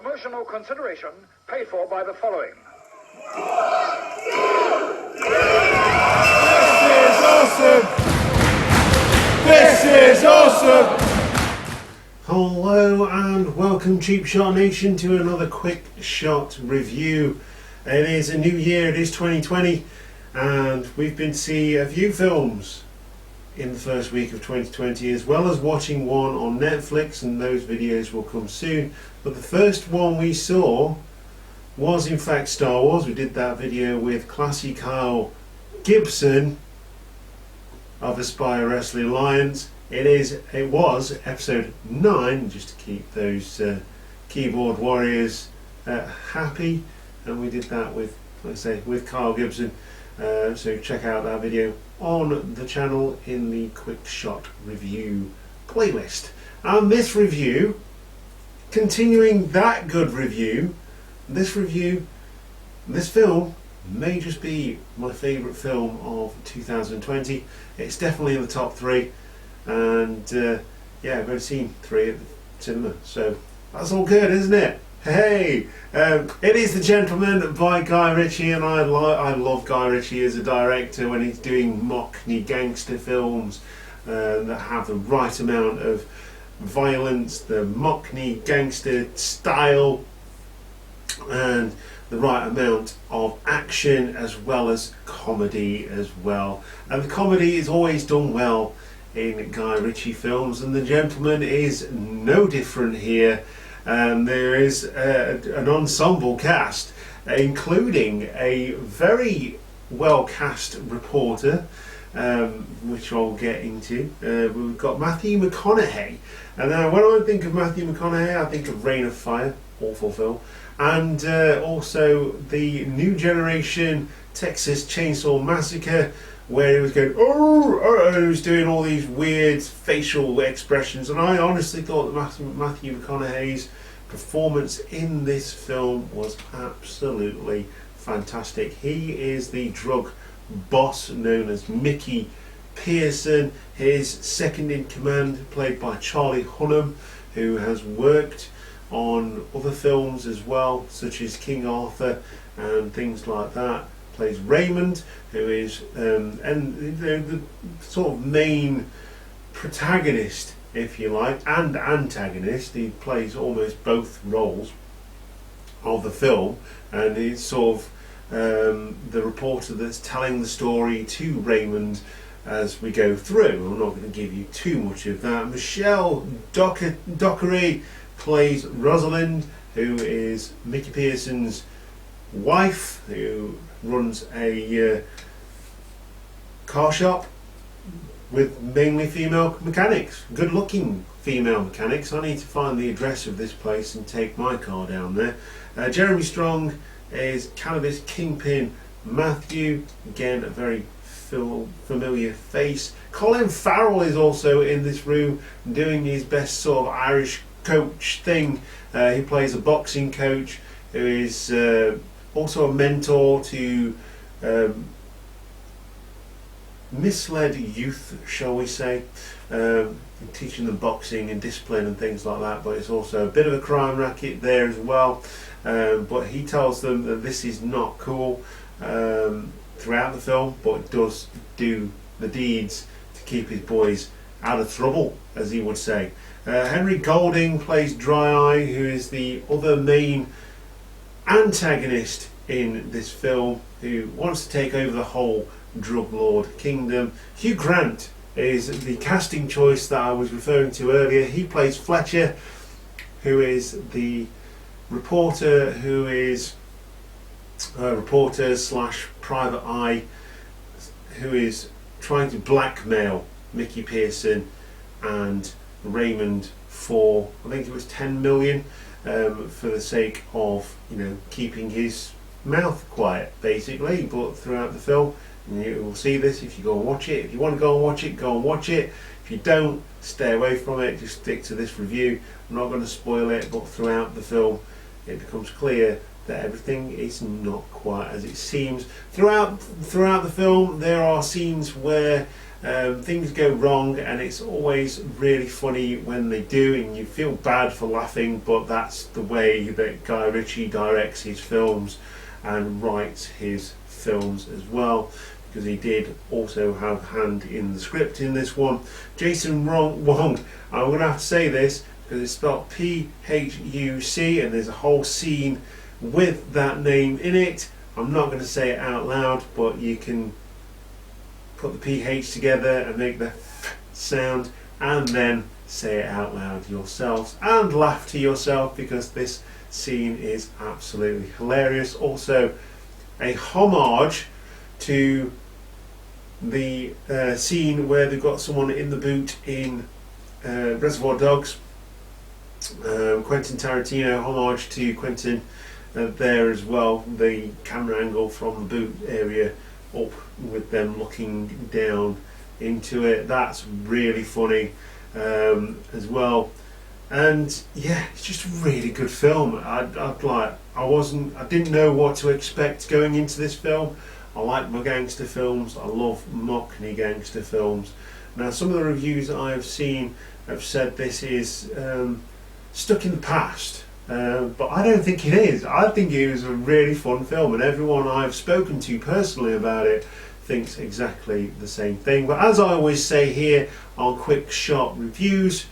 Promotional consideration paid for by the following. This is awesome! This is awesome! Hello and welcome Cheap Shot Nation to another quick shot review. It is a new year, it is 2020, and we've been to see a few films in the first week of 2020, as well as watching one on Netflix, and those videos will come soon. But the first one we saw was in fact Star Wars. We did that video with Classy Kyle Gibson of Aspire Wrestling Alliance. It was episode 9, just to keep those keyboard warriors happy, and we did that with, like I say, with Kyle Gibson. So check out that video on the channel in the quick shot review playlist. And this review, continuing that good review, this film may just be my favourite film of 2020. It's definitely in the top 3, and yeah, I've only seen 3 at the cinema, so that's all good, isn't it? Hey, it is The Gentleman by Guy Ritchie, and I love Guy Ritchie as a director when he's doing mockney gangster films that have the right amount of violence, the mockney gangster style, and the right amount of action, as well as comedy as well. And the comedy is always done well in Guy Ritchie films, and The Gentleman is no different here. There is an ensemble cast, including a very well cast reporter, which I'll get into. We've got Matthew McConaughey, and now when I think of Matthew McConaughey, I think of Reign of Fire, awful film, and also the New Generation Texas Chainsaw Massacre, where he was going, oh, and he was doing all these weird facial expressions, and I honestly thought that Matthew McConaughey's performance in this film was absolutely fantastic. He is the drug boss known as Mickey Pearson. His second in command, played by Charlie Hunnam, who has worked on other films as well, such as King Arthur and things like that, plays Raymond, who is and the sort of main protagonist, if you like, and antagonist. He plays almost both roles of the film, and he's sort of the reporter that's telling the story to Raymond as we go through. I'm not going to give you too much of that. Michelle Dockery plays Rosalind, who is Mickey Pearson's wife, who runs a car shop with mainly female mechanics, good looking female mechanics. I need to find the address of this place and take my car down there. Jeremy Strong is cannabis kingpin Matthew, again a very familiar face. Colin Farrell is also in this room doing his best sort of Irish coach thing. He plays a boxing coach who is also a mentor to misled youth, shall we say, teaching them boxing and discipline and things like that. But it's also a bit of a crime racket there as well. But he tells them that this is not cool throughout the film, but does do the deeds to keep his boys out of trouble, as he would say. Henry Golding plays Dry Eye, who is the other main antagonist in this film, who wants to take over the whole drug lord kingdom. Hugh Grant is the casting choice that I was referring to earlier. He plays Fletcher, who is the reporter, who is a reporter slash private eye, who is trying to blackmail Mickey Pearson and Raymond for, I think it was 10 million, for the sake of, you know, keeping his mouth quiet, basically. But throughout the film, you will see this if you go and watch it. If you want to go and watch it, go and watch it. If you don't, stay away from it. Just stick to this review. I'm not going to spoil it, but throughout the film it becomes clear that everything is not quite as it seems. Throughout the film, there are scenes where Things go wrong, and it's always really funny when they do, and you feel bad for laughing, but that's the way that Guy Ritchie directs his films and writes his films as well, because he did also have a hand in the script in this one. Jason Wong, I'm going to have to say this because it's spelled P-H-U-C, and there's a whole scene with that name in it. I'm not going to say it out loud, but you can put the PH together and make the sound, and then say it out loud yourselves and laugh to yourself, because this scene is absolutely hilarious. Also a homage to the scene where they've got someone in the boot in Reservoir Dogs. Quentin Tarantino homage to Quentin there as well, the camera angle from the boot area up with them looking down into it. That's really funny as well. And yeah, it's just a really good film. I didn't know what to expect going into this film. I like my gangster films. I love Mockney gangster films. Now, some of the reviews that I have seen have said this is stuck in the past, but I don't think it is. I think it was a really fun film, and everyone I've spoken to personally about it thinks exactly the same thing. But as I always say here on Quick Shot Reviews,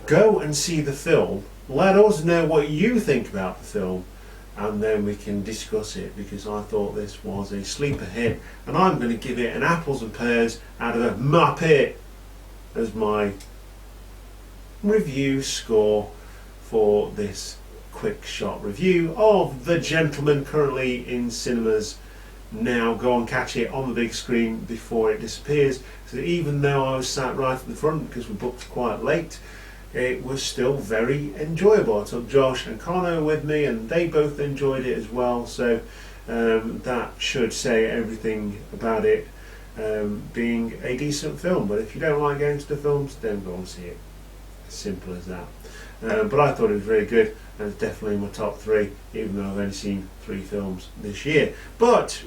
go and see the film, let us know what you think about the film, and then we can discuss it, because I thought this was a sleeper hit, and I'm going to give it an apples and pears out of a Muppet as my review score for this quick shot review of The Gentleman, currently in cinemas now. Go and catch it on the big screen before it disappears. So even though I was sat right at the front because we booked quite late, it was still very enjoyable. I took Josh and Connor with me, and they both enjoyed it as well, so that should say everything about it being a decent film. But if you don't like gangster films, don't go and see it. As simple as that. But I thought it was very good, and it's definitely in my top 3, even though I've only seen 3 films this year. But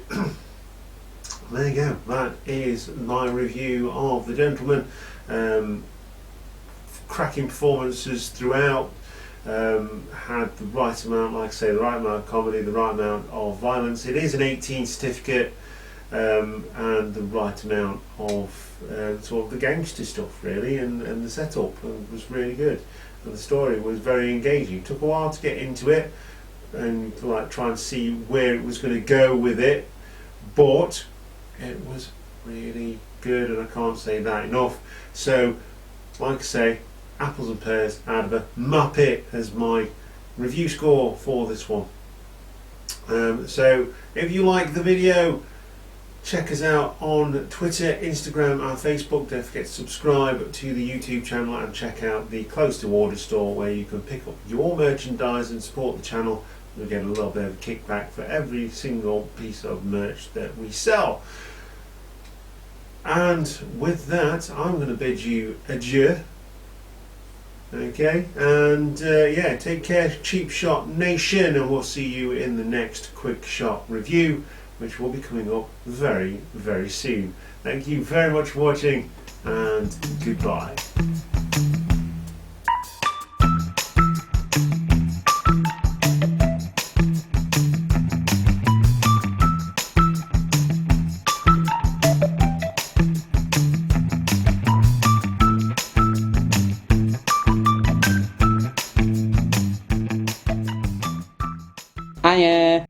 there you go, that is my review of The Gentleman. Cracking performances throughout, had the right amount, like I say, the right amount of comedy, the right amount of violence. It is an 18 certificate, and the right amount of sort of the gangster stuff really, and the setup was really good, and the story was very engaging. It took a while to get into it and to like try and see where it was going to go with it, but it was really good, and I can't say that enough. So like I say, apples and pears out of a Muppet as my review score for this one. So if you like the video, check us out on Twitter, Instagram and Facebook. Don't forget to subscribe to the YouTube channel, and check out the Close to Order store, where you can pick up your merchandise and support the channel. We'll get a little bit of a kickback for every single piece of merch that we sell. And with that, I'm going to bid you adieu. Okay, and yeah, take care, Cheap Shot Nation, and we'll see you in the next Quick Shot review, which will be coming up very, very soon. Thank you very much for watching, and goodbye. Hiya.